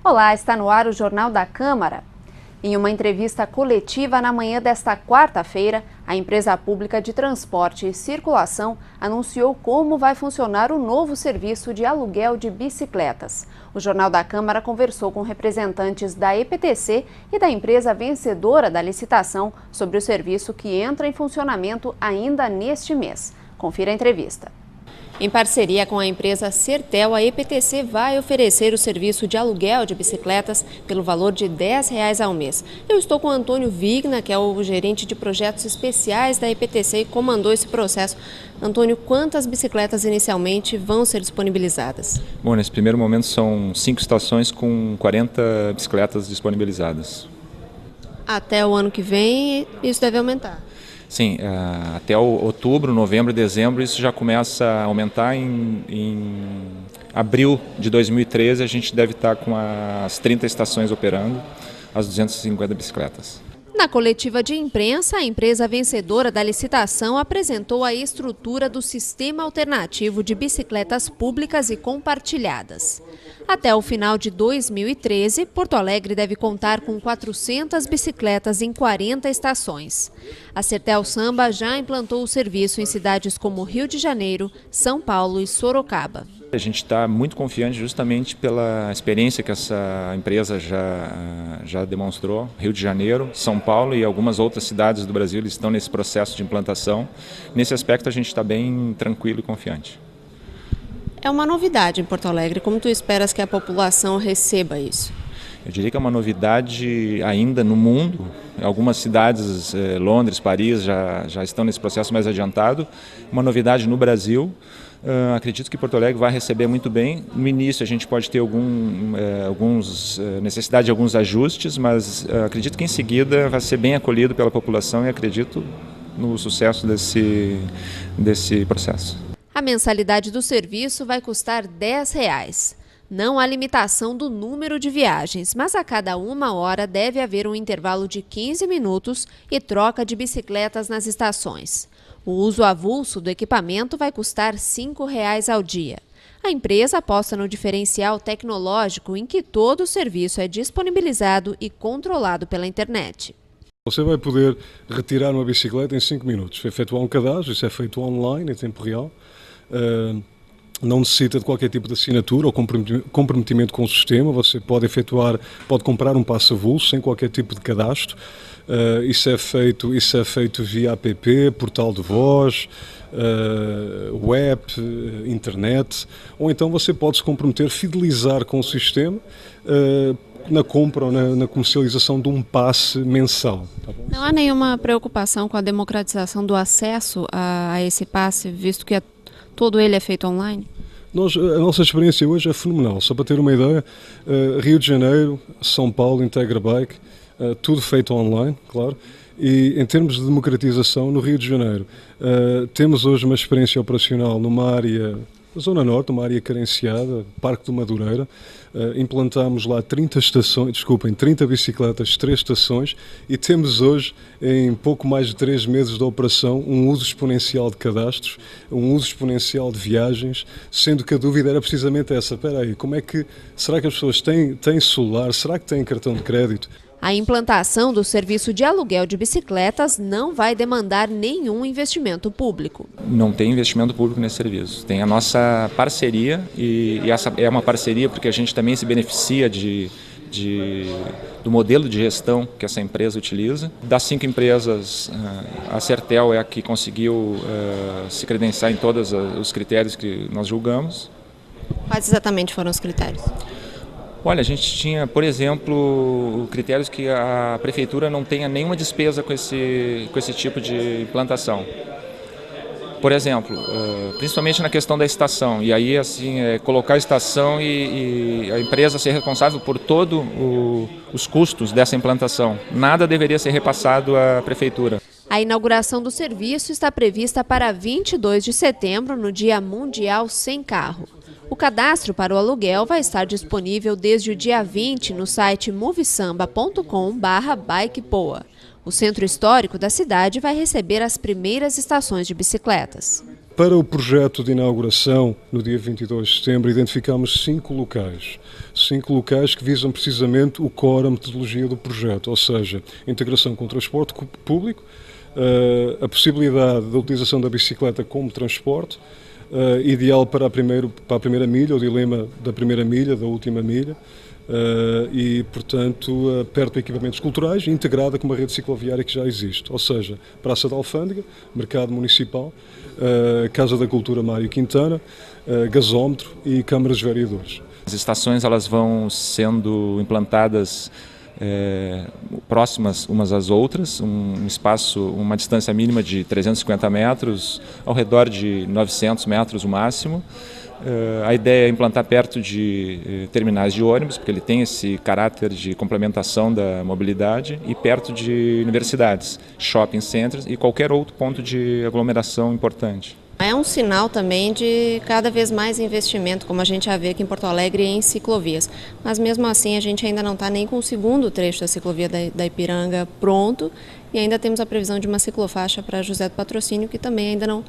Olá, está no ar o Jornal da Câmara. Em uma entrevista coletiva na manhã desta quarta-feira, a empresa pública de transporte e circulação anunciou como vai funcionar o novo serviço de aluguel de bicicletas. O Jornal da Câmara conversou com representantes da EPTC e da empresa vencedora da licitação sobre o serviço que entra em funcionamento ainda neste mês. Confira a entrevista. Em parceria com a empresa Sertel, a EPTC vai oferecer o serviço de aluguel de bicicletas pelo valor de R$10 ao mês. Eu estou com o Antônio Vigna, que é o gerente de projetos especiais da EPTC e comandou esse processo. Antônio, quantas bicicletas inicialmente vão ser disponibilizadas? Bom, nesse primeiro momento são 5 estações com 40 bicicletas disponibilizadas. Até o ano que vem isso deve aumentar? Sim, até outubro, novembro e dezembro isso já começa a aumentar. Em abril de 2013 a gente deve estar com as 30 estações operando, as 250 bicicletas. Na coletiva de imprensa, a empresa vencedora da licitação apresentou a estrutura do Sistema Alternativo de Bicicletas Públicas e Compartilhadas. Até o final de 2013, Porto Alegre deve contar com 400 bicicletas em 40 estações. A Sertel Samba já implantou o serviço em cidades como Rio de Janeiro, São Paulo e Sorocaba. A gente está muito confiante justamente pela experiência que essa empresa já demonstrou. Rio de Janeiro, São Paulo e algumas outras cidades do Brasil estão nesse processo de implantação. Nesse aspecto a gente está bem tranquilo e confiante. É uma novidade em Porto Alegre. Como tu esperas que a população receba isso? Eu diria que é uma novidade ainda no mundo. Algumas cidades, Londres, Paris, já estão nesse processo mais adiantado. Uma novidade no Brasil. Acredito que Porto Alegre vai receber muito bem. No início a gente pode ter necessidade de alguns ajustes, mas acredito que em seguida vai ser bem acolhido pela população e acredito no sucesso desse processo. A mensalidade do serviço vai custar R$10. Não há limitação do número de viagens, mas a cada 1 hora deve haver um intervalo de 15 minutos e troca de bicicletas nas estações. O uso avulso do equipamento vai custar R$5 ao dia. A empresa aposta no diferencial tecnológico em que todo o serviço é disponibilizado e controlado pela internet. Você vai poder retirar uma bicicleta em 5 minutos, efetuar um cadastro, isso é feito online, em tempo real. Não necessita de qualquer tipo de assinatura ou comprometimento com o sistema. Você pode comprar um passe avulso sem qualquer tipo de cadastro. Isso é feito via app, portal de voz, web, internet, ou então você pode se comprometer, fidelizar com o sistema na compra ou na comercialização de um passe mensal. Tá bom? Não há nenhuma preocupação com a democratização do acesso a esse passe, visto que todo ele é feito online? A nossa experiência hoje é fenomenal. Só para ter uma ideia, Rio de Janeiro, São Paulo, Integra Bike, tudo feito online, claro. E em termos de democratização, no Rio de Janeiro, temos hoje uma experiência operacional numa área, na Zona Norte, uma área carenciada, Parque do Madureira. Implantámos lá 30 bicicletas, 3 estações, e temos hoje, em pouco mais de 3 meses de operação, um uso exponencial de cadastros, um uso exponencial de viagens, sendo que a dúvida era precisamente essa. Espera aí, será que as pessoas têm celular? Será que têm cartão de crédito? A implantação do serviço de aluguel de bicicletas não vai demandar nenhum investimento público. Não tem investimento público nesse serviço. Tem a nossa parceria, e essa é uma parceria porque a gente também se beneficia do modelo de gestão que essa empresa utiliza. Das 5 empresas, a Sertel é a que conseguiu se credenciar em todos os critérios que nós julgamos. Quais exatamente foram os critérios? Olha, a gente tinha, por exemplo, critérios que a prefeitura não tenha nenhuma despesa com esse tipo de implantação. Por exemplo, principalmente na questão da estação, e aí assim, colocar a estação e a empresa ser responsável por todos os custos dessa implantação. Nada deveria ser repassado à prefeitura. A inauguração do serviço está prevista para 22 de setembro, no Dia Mundial Sem Carro. O cadastro para o aluguel vai estar disponível desde o dia 20 no site movesamba.com/bikepoa. O centro histórico da cidade vai receber as primeiras estações de bicicletas. Para o projeto de inauguração, no dia 22 de setembro, identificámos 5 locais que visam precisamente o core, a metodologia do projeto, ou seja, integração com o transporte público, a possibilidade da utilização da bicicleta como transporte, ideal para a primeira milha, o dilema da primeira milha, da última milha, e, portanto, perto de equipamentos culturais, integrada com uma rede cicloviária que já existe, ou seja, Praça da Alfândega, Mercado Municipal, Casa da Cultura Mário Quintana, gasómetro e câmaras de vereadores. As estações elas vão sendo implantadas próximas umas às outras, um espaço, uma distância mínima de 350 metros, ao redor de 900 metros o máximo. A ideia é implantar perto de terminais de ônibus, porque ele tem esse caráter de complementação da mobilidade, e perto de universidades, shopping centers e qualquer outro ponto de aglomeração importante. É um sinal também de cada vez mais investimento, como a gente já vê aqui em Porto Alegre, em ciclovias. Mas mesmo assim a gente ainda não está nem com o segundo trecho da ciclovia da Ipiranga pronto, e ainda temos a previsão de uma ciclofaixa para José do Patrocínio, que também ainda não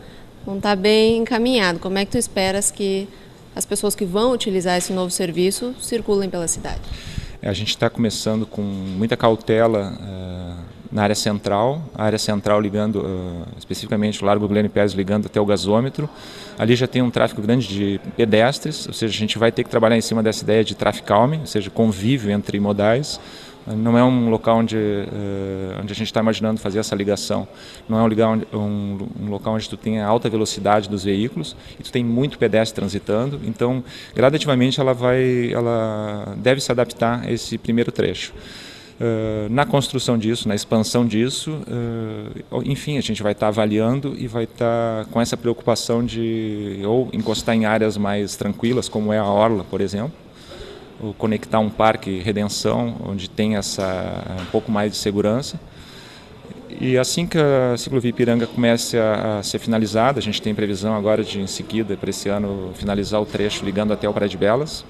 está bem encaminhado. Como é que tu esperas que as pessoas que vão utilizar esse novo serviço circulem pela cidade? A gente está começando com muita cautela na área central, a área central ligando especificamente o Largo Glênio Pérez ligando até o gasômetro. Ali já tem um tráfego grande de pedestres, ou seja, a gente vai ter que trabalhar em cima dessa ideia de traffic calming, ou seja, convívio entre modais. Não é um local onde a gente está imaginando fazer essa ligação. Não é um local onde tu tem a alta velocidade dos veículos e tu tem muito pedestre transitando. Então, gradativamente ela deve se adaptar a esse primeiro trecho. Na construção disso, na expansão disso, enfim, a gente vai estar avaliando e vai estar com essa preocupação de ou encostar em áreas mais tranquilas, como é a Orla, por exemplo, ou conectar um parque Redenção, onde tem um pouco mais de segurança. E assim que a ciclovia Ipiranga comece a ser finalizada, a gente tem previsão agora de, em seguida, para esse ano, finalizar o trecho ligando até o Praia de Belas.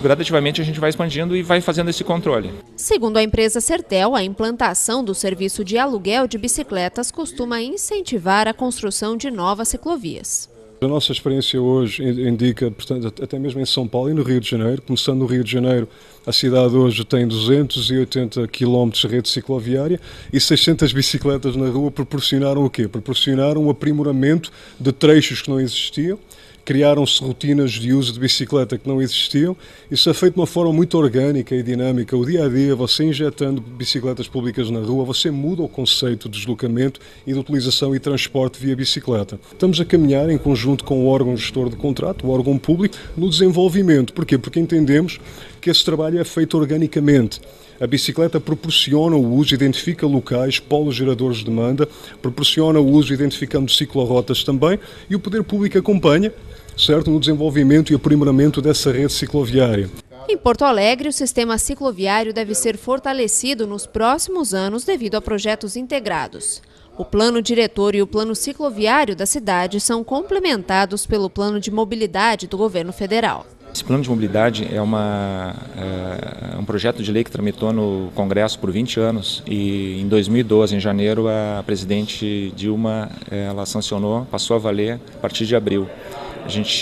Gradativamente a gente vai expandindo e vai fazendo esse controle. Segundo a empresa Sertel, a implantação do serviço de aluguel de bicicletas costuma incentivar a construção de novas ciclovias. A nossa experiência hoje indica, portanto, até mesmo em São Paulo e no Rio de Janeiro, começando no Rio de Janeiro, a cidade hoje tem 280 km de rede cicloviária e 600 bicicletas na rua. Proporcionaram o quê? Proporcionaram um aprimoramento de trechos que não existiam. Criaram-se rotinas de uso de bicicleta que não existiam. Isso é feito de uma forma muito orgânica e dinâmica. O dia a dia, você injetando bicicletas públicas na rua, você muda o conceito de deslocamento e de utilização e transporte via bicicleta. Estamos a caminhar em conjunto com o órgão gestor de contrato, o órgão público, no desenvolvimento. Porquê? Porque entendemos que esse trabalho é feito organicamente. A bicicleta proporciona o uso, identifica locais, polos geradores de demanda, proporciona o uso identificando ciclorotas também, e o poder público acompanha, certo, no desenvolvimento e aprimoramento dessa rede cicloviária. Em Porto Alegre, o sistema cicloviário deve ser fortalecido nos próximos anos devido a projetos integrados. O plano diretor e o plano cicloviário da cidade são complementados pelo plano de mobilidade do governo federal. Esse plano de mobilidade é um projeto de lei que tramitou no Congresso por 20 anos e em 2012, em janeiro, a presidente Dilma ela sancionou, passou a valer a partir de abril.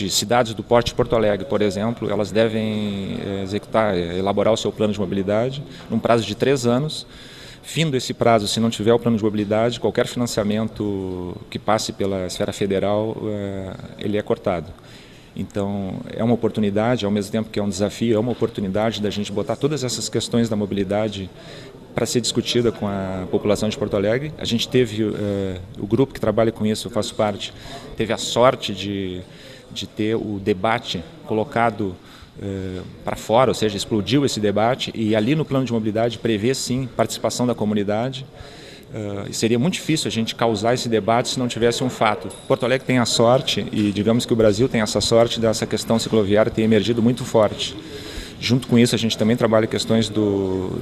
Cidades do porte de Porto Alegre, por exemplo, elas devem elaborar o seu plano de mobilidade num prazo de 3 anos. Findo esse prazo, se não tiver o plano de mobilidade, qualquer financiamento que passe pela esfera federal, ele é cortado. Então, é uma oportunidade, ao mesmo tempo que é um desafio, é uma oportunidade da gente botar todas essas questões da mobilidade para ser discutida com a população de Porto Alegre. A gente teve, o grupo que trabalha com isso, eu faço parte, teve a sorte de ter o debate colocado para fora, ou seja, explodiu esse debate e ali no plano de mobilidade prevê sim participação da comunidade. Seria muito difícil a gente causar esse debate se não tivesse um fato. Porto Alegre tem a sorte, e digamos que o Brasil tem essa sorte dessa questão cicloviária ter emergido muito forte. Junto com isso, a gente também trabalha questões do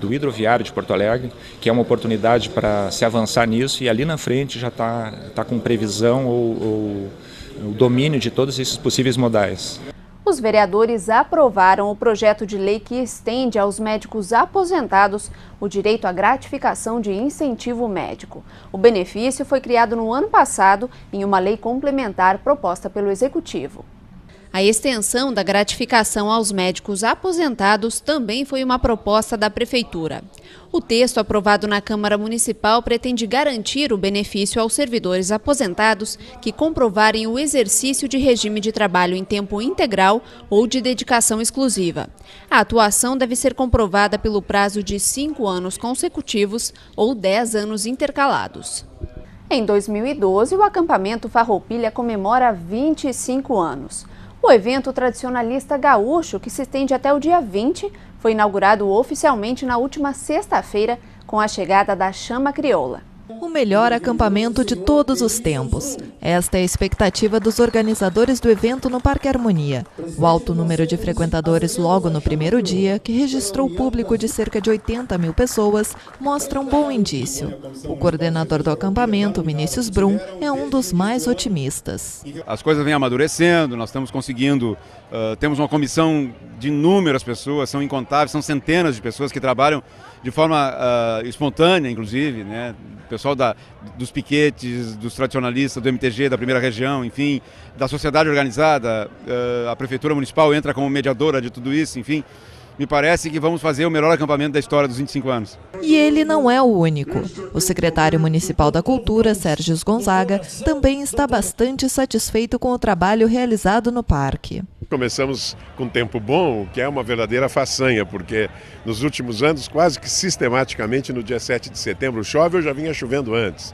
hidroviário de Porto Alegre, que é uma oportunidade para se avançar nisso, e ali na frente já está com previsão ou o domínio de todos esses possíveis modais. Os vereadores aprovaram o projeto de lei que estende aos médicos aposentados o direito à gratificação de incentivo médico. O benefício foi criado no ano passado em uma lei complementar proposta pelo Executivo. A extensão da gratificação aos médicos aposentados também foi uma proposta da Prefeitura. O texto aprovado na Câmara Municipal pretende garantir o benefício aos servidores aposentados que comprovarem o exercício de regime de trabalho em tempo integral ou de dedicação exclusiva. A atuação deve ser comprovada pelo prazo de 5 anos consecutivos ou 10 anos intercalados. Em 2012, o acampamento Farroupilha comemora 25 anos. O evento tradicionalista gaúcho, que se estende até o dia 20, foi inaugurado oficialmente na última sexta-feira com a chegada da Chama Crioula. O melhor acampamento de todos os tempos. Esta é a expectativa dos organizadores do evento no Parque Harmonia. O alto número de frequentadores logo no primeiro dia, que registrou público de cerca de 80 mil pessoas, mostra um bom indício. O coordenador do acampamento, Vinícius Brum, é um dos mais otimistas. As coisas vêm amadurecendo, nós estamos conseguindo, temos uma comissão de inúmeras pessoas, são incontáveis, são centenas de pessoas que trabalham de forma espontânea, inclusive, né? O pessoal dos piquetes, dos tradicionalistas, do MTG, da primeira região, enfim, da sociedade organizada, a Prefeitura Municipal entra como mediadora de tudo isso, enfim. Me parece que vamos fazer o melhor acampamento da história dos 25 anos. E ele não é o único. O secretário municipal da Cultura, Sérgio Gonzaga, também está bastante satisfeito com o trabalho realizado no parque. Começamos com tempo bom, o que é uma verdadeira façanha, porque nos últimos anos, quase que sistematicamente, no dia 7 de setembro chove ou já vinha chovendo antes.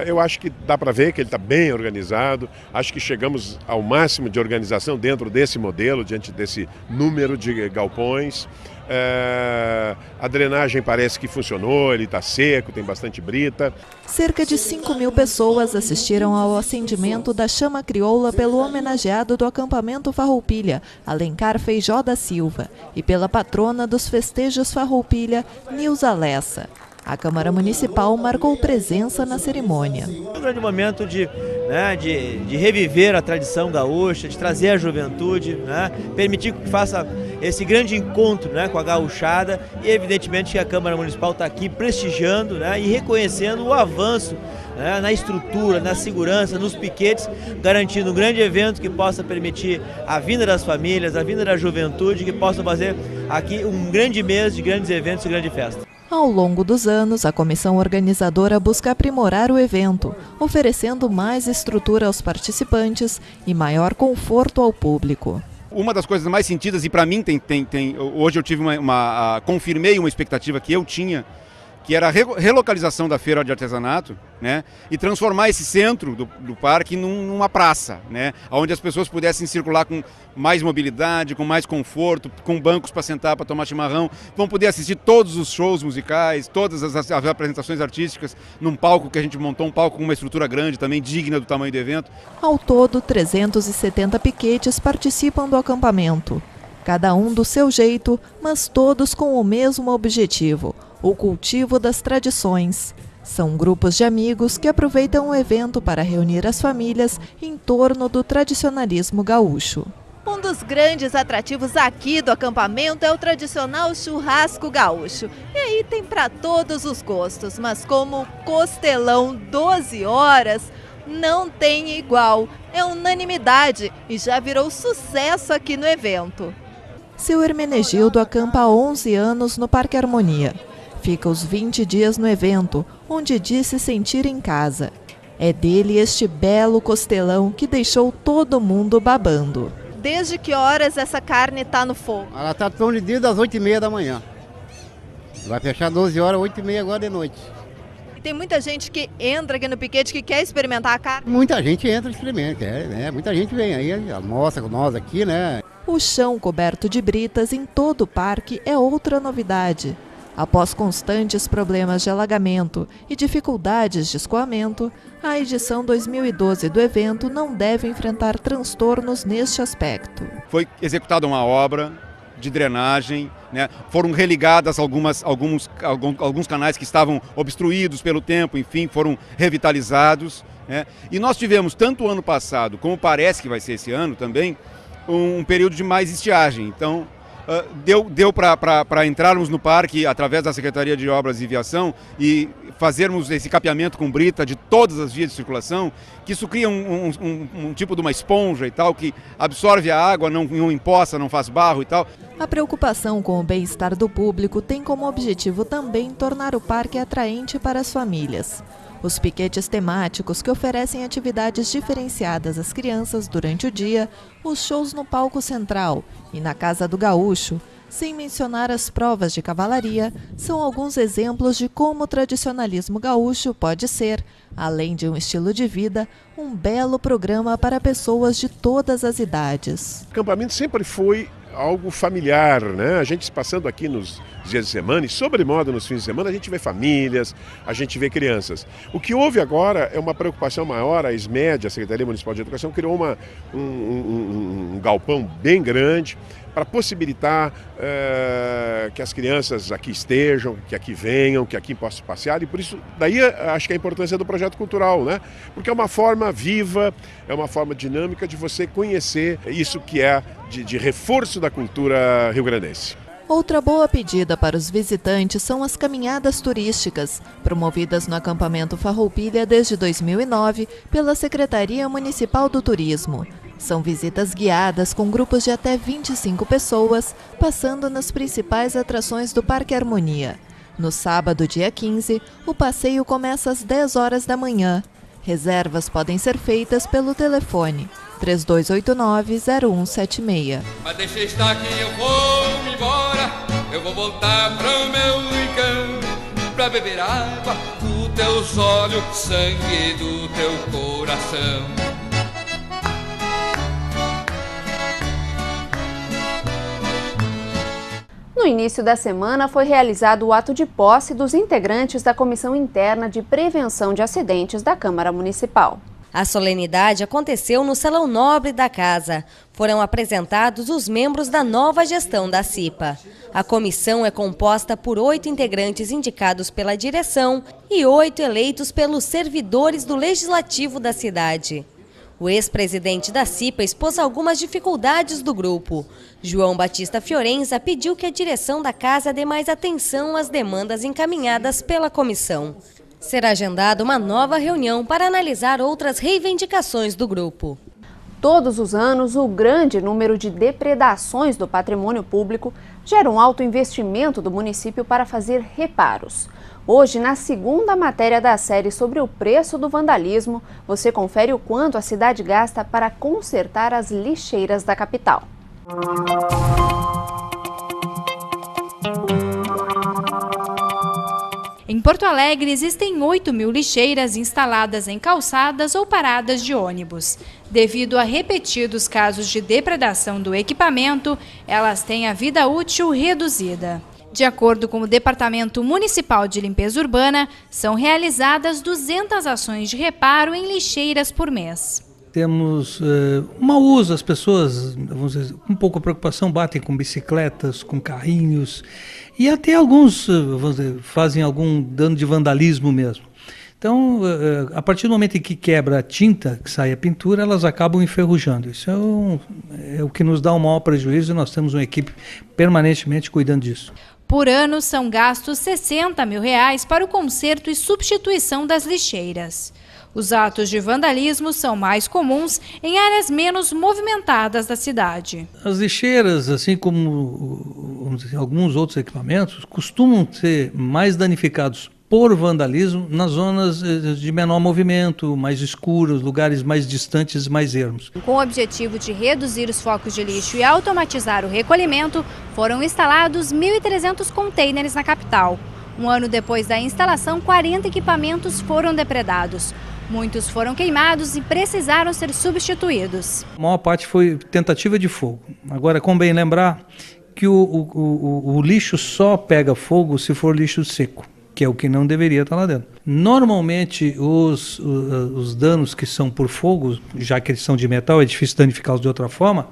Eu acho que dá para ver que ele está bem organizado, acho que chegamos ao máximo de organização dentro desse modelo, diante desse número de galpões. A drenagem parece que funcionou, ele está seco, tem bastante brita. Cerca de 5 mil pessoas assistiram ao acendimento da Chama Crioula pelo homenageado do acampamento Farroupilha, Alencar Feijó da Silva, e pela patrona dos festejos Farroupilha, Nilza Lessa. A Câmara Municipal marcou presença na cerimônia. É um grande momento de reviver a tradição gaúcha, de trazer a juventude, né, permitir que faça esse grande encontro, né, com a gauchada, e evidentemente que a Câmara Municipal está aqui prestigiando, né, e reconhecendo o avanço, né, na estrutura, na segurança, nos piquetes, garantindo um grande evento que possa permitir a vinda das famílias, a vinda da juventude, que possa fazer aqui um grande mês de grandes eventos e grande festa. Ao longo dos anos, a comissão organizadora busca aprimorar o evento, oferecendo mais estrutura aos participantes e maior conforto ao público. Uma das coisas mais sentidas, e para mim hoje eu tive confirmei uma expectativa que eu tinha, que era a relocalização da feira de artesanato, né, e transformar esse centro do parque numa praça, né, onde as pessoas pudessem circular com mais mobilidade, com mais conforto, com bancos para sentar, para tomar chimarrão, vão poder assistir todos os shows musicais, todas as apresentações artísticas, num palco que a gente montou, um palco com uma estrutura grande, também digna do tamanho do evento. Ao todo, 370 piquetes participam do acampamento. Cada um do seu jeito, mas todos com o mesmo objetivo: o cultivo das tradições. São grupos de amigos que aproveitam o evento para reunir as famílias em torno do tradicionalismo gaúcho. Um dos grandes atrativos aqui do acampamento é o tradicional churrasco gaúcho. E aí tem para todos os gostos, mas como costelão 12 horas, não tem igual. É unanimidade e já virou sucesso aqui no evento. Seu Hermenegildo acampa há 11 anos no Parque Harmonia. Fica os 20 dias no evento, onde diz se sentir em casa. É dele este belo costelão que deixou todo mundo babando. Desde que horas essa carne está no fogo? Ela está tondida às 8h30 da manhã. Vai fechar 12 horas, 8h30 agora de noite. E tem muita gente que entra aqui no piquete que quer experimentar a carne? Muita gente entra e experimenta, muita gente vem aí, almoça com nós aqui, né? O chão coberto de britas em todo o parque é outra novidade. Após constantes problemas de alagamento e dificuldades de escoamento, a edição 2012 do evento não deve enfrentar transtornos neste aspecto. Foi executada uma obra de drenagem, né? Foram religadas alguns canais que estavam obstruídos pelo tempo, enfim, foram revitalizados, né? E nós tivemos, tanto o ano passado como parece que vai ser esse ano também, um período de mais estiagem. Então, deu para entrarmos no parque através da Secretaria de Obras e Viação e fazermos esse capeamento com brita de todas as vias de circulação, que isso cria um tipo de uma esponja e tal, que absorve a água, não empoça, não faz barro e tal. A preocupação com o bem-estar do público tem como objetivo também tornar o parque atraente para as famílias. Os piquetes temáticos que oferecem atividades diferenciadas às crianças durante o dia, os shows no palco central e na Casa do Gaúcho, sem mencionar as provas de cavalaria, são alguns exemplos de como o tradicionalismo gaúcho pode ser, além de um estilo de vida, um belo programa para pessoas de todas as idades. O acampamento sempre foi algo familiar, né? A gente passando aqui nos dias de semana e sobremodo nos fins de semana, a gente vê famílias, a gente vê crianças. O que houve agora é uma preocupação maior, a SMED, a Secretaria Municipal de Educação, criou um galpão bem grande para possibilitar que as crianças aqui estejam, que aqui venham, que aqui possam passear, e por isso, daí acho que a importância do projeto cultural, né? Porque é uma forma viva, é uma forma dinâmica de você conhecer isso que é de reforço da cultura rio-grandense. Outra boa pedida para os visitantes são as caminhadas turísticas, promovidas no acampamento Farroupilha desde 2009 pela Secretaria Municipal do Turismo. São visitas guiadas com grupos de até 25 pessoas, passando nas principais atrações do Parque Harmonia. No sábado, dia 15, o passeio começa às 10 horas da manhã. Reservas podem ser feitas pelo telefone 3289-0176. Mas deixa estar que eu vou me embora, eu vou voltar pro meu rincão, pra beber água do teus olhos, sangue do teu coração. No início da semana foi realizado o ato de posse dos integrantes da Comissão Interna de Prevenção de Acidentes da Câmara Municipal. A solenidade aconteceu no Salão Nobre da Casa. Foram apresentados os membros da nova gestão da CIPA. A comissão é composta por 8 integrantes indicados pela direção e 8 eleitos pelos servidores do Legislativo da cidade. O ex-presidente da CIPA expôs algumas dificuldades do grupo. João Batista Fiorenza pediu que a direção da casa dê mais atenção às demandas encaminhadas pela comissão. Será agendada uma nova reunião para analisar outras reivindicações do grupo. Todos os anos, o grande número de depredações do patrimônio público gera um alto investimento do município para fazer reparos. Hoje, na segunda matéria da série sobre o preço do vandalismo, você confere o quanto a cidade gasta para consertar as lixeiras da capital. Em Porto Alegre, existem 8.000 lixeiras instaladas em calçadas ou paradas de ônibus. Devido a repetidos casos de depredação do equipamento, elas têm a vida útil reduzida. De acordo com o Departamento Municipal de Limpeza Urbana, são realizadas 200 ações de reparo em lixeiras por mês. Temos mau uso, as pessoas, vamos dizer, com pouca preocupação, batem com bicicletas, com carrinhos, e até alguns, vamos dizer, fazem algum dano de vandalismo mesmo. Então, a partir do momento em que quebra a tinta, que sai a pintura, elas acabam enferrujando. Isso é o que nos dá o maior prejuízo, e nós temos uma equipe permanentemente cuidando disso. Por ano, são gastos R$60 mil para o conserto e substituição das lixeiras. Os atos de vandalismo são mais comuns em áreas menos movimentadas da cidade. As lixeiras, assim como vamos dizer, alguns outros equipamentos, costumam ser mais danificados por vandalismo nas zonas de menor movimento, mais escuras, lugares mais distantes, mais ermos. Com o objetivo de reduzir os focos de lixo e automatizar o recolhimento, foram instalados 1.300 containers na capital. Um ano depois da instalação, 40 equipamentos foram depredados. Muitos foram queimados e precisaram ser substituídos. A maior parte foi tentativa de fogo. Agora, convém lembrar que o lixo só pega fogo se for lixo seco, que é o que não deveria estar lá dentro. Normalmente, os danos que são por fogo, já que eles são de metal, é difícil danificá-los de outra forma,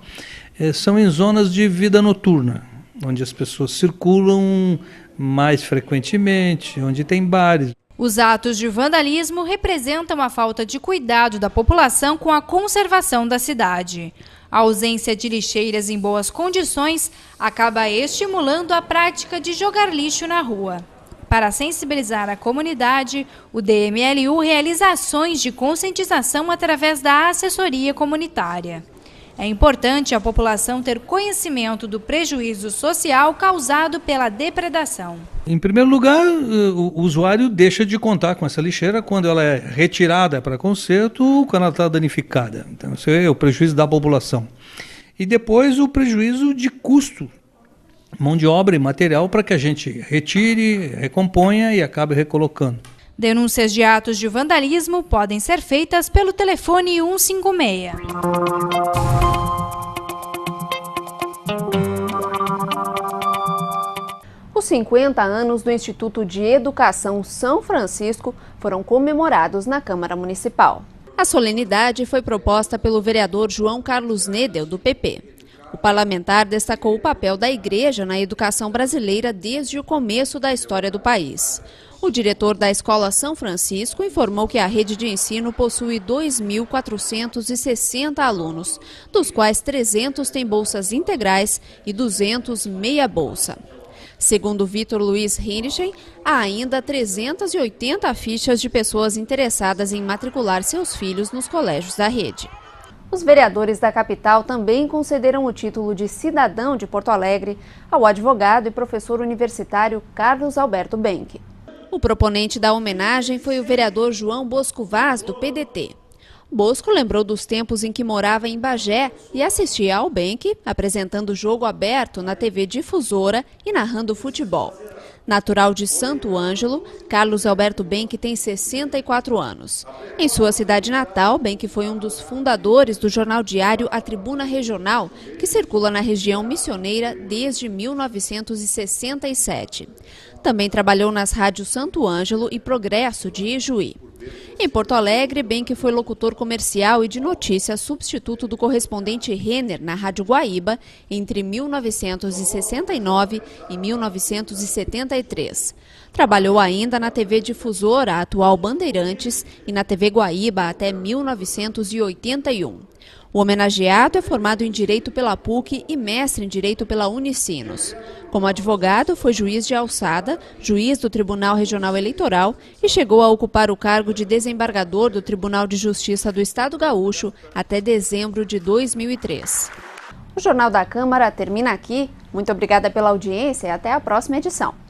são em zonas de vida noturna, onde as pessoas circulam mais frequentemente, onde tem bares. Os atos de vandalismo representam a falta de cuidado da população com a conservação da cidade. A ausência de lixeiras em boas condições acaba estimulando a prática de jogar lixo na rua. Para sensibilizar a comunidade, o DMLU realiza ações de conscientização através da assessoria comunitária. É importante a população ter conhecimento do prejuízo social causado pela depredação. Em primeiro lugar, o usuário deixa de contar com essa lixeira quando ela é retirada para conserto ou quando ela está danificada. Então, esse é o prejuízo da população. E depois o prejuízo de custo, mão de obra e material para que a gente retire, recomponha e acabe recolocando. Denúncias de atos de vandalismo podem ser feitas pelo telefone 156. Os 50 anos do Instituto de Educação São Francisco foram comemorados na Câmara Municipal. A solenidade foi proposta pelo vereador João Carlos Nedel, do PP. O parlamentar destacou o papel da Igreja na educação brasileira desde o começo da história do país. O diretor da Escola São Francisco informou que a rede de ensino possui 2.460 alunos, dos quais 300 têm bolsas integrais e 200 meia bolsa. Segundo Vitor Luiz Heinrichen, há ainda 380 fichas de pessoas interessadas em matricular seus filhos nos colégios da rede. Os vereadores da capital também concederam o título de cidadão de Porto Alegre ao advogado e professor universitário Carlos Alberto Benck. O proponente da homenagem foi o vereador João Bosco Vaz, do PDT. Bosco lembrou dos tempos em que morava em Bagé e assistia ao Benck, apresentando jogo aberto na TV Difusora e narrando futebol. Natural de Santo Ângelo, Carlos Alberto Benck tem 64 anos. Em sua cidade natal, Benck foi um dos fundadores do jornal diário A Tribuna Regional, que circula na região missioneira desde 1967. Também trabalhou nas rádios Santo Ângelo e Progresso de Ijuí. Em Porto Alegre, Benck foi locutor comercial e de notícias substituto do correspondente Renner na Rádio Guaíba entre 1969 e 1973. Trabalhou ainda na TV Difusora, a atual Bandeirantes, e na TV Guaíba até 1981. O homenageado é formado em Direito pela PUC e mestre em Direito pela Unicinos. Como advogado, foi juiz de alçada, juiz do Tribunal Regional Eleitoral e chegou a ocupar o cargo de desembargador do Tribunal de Justiça do Estado Gaúcho até dezembro de 2003. O Jornal da Câmara termina aqui. Muito obrigada pela audiência e até a próxima edição.